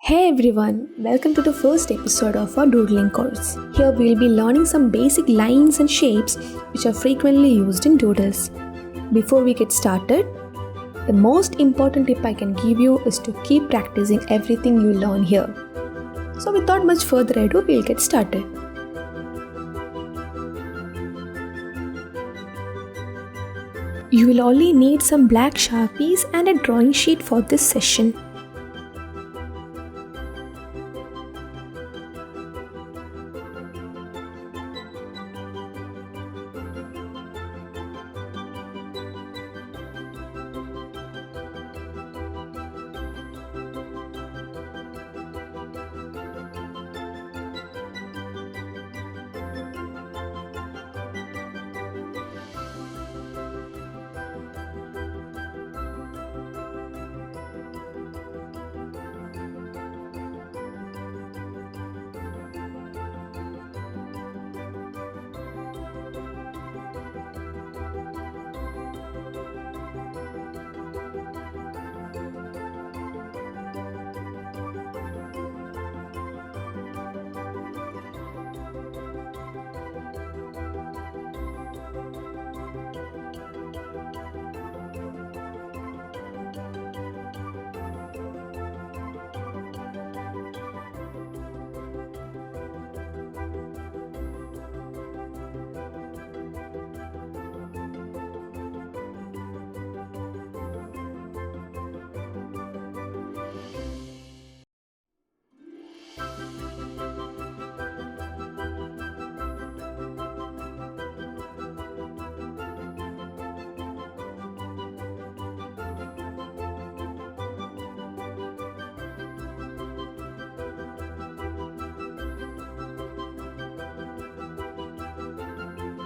Hey everyone, welcome to the first episode of our doodling course. Here we will be learning some basic lines and shapes which are frequently used in doodles. Before we get started, the most important tip I can give you is to keep practicing everything you learn here. So without much further ado, we'll get started. You will only need some black sharpies and a drawing sheet for this session.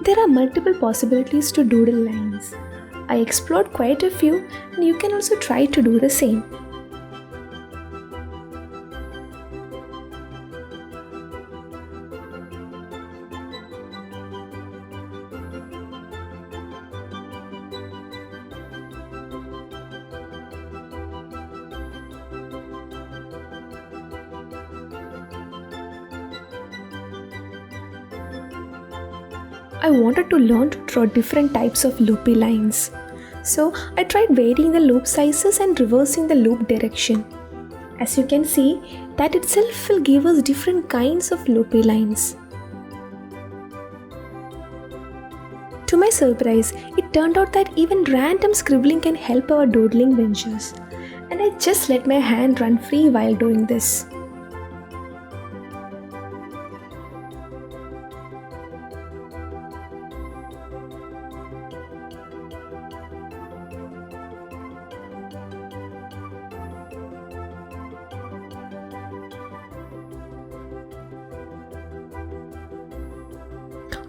There are multiple possibilities to doodle lines. I explored quite a few and you can also try to do the same. I wanted to learn to draw different types of loopy lines. So I tried varying the loop sizes and reversing the loop direction. As you can see, that itself will give us different kinds of loopy lines. To my surprise, it turned out that even random scribbling can help our doodling ventures. And I just let my hand run free while doing this.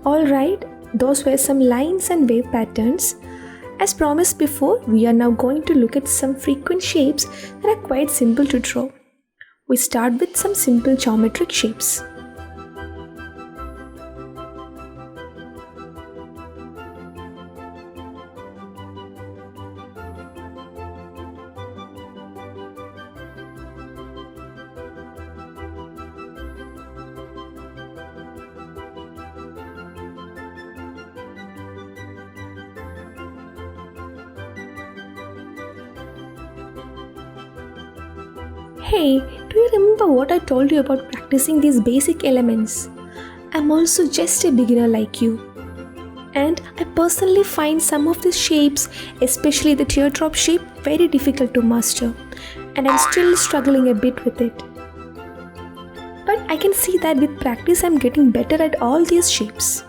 Alright, those were some lines and wave patterns. As promised before, we are now going to look at some frequent shapes that are quite simple to draw. We start with some simple geometric shapes. Hey, do you remember what I told you about practicing these basic elements? I'm also just a beginner like you. And I personally find some of these shapes, especially the teardrop shape, very difficult to master. And I'm still struggling a bit with it. But I can see that with practice I'm getting better at all these shapes.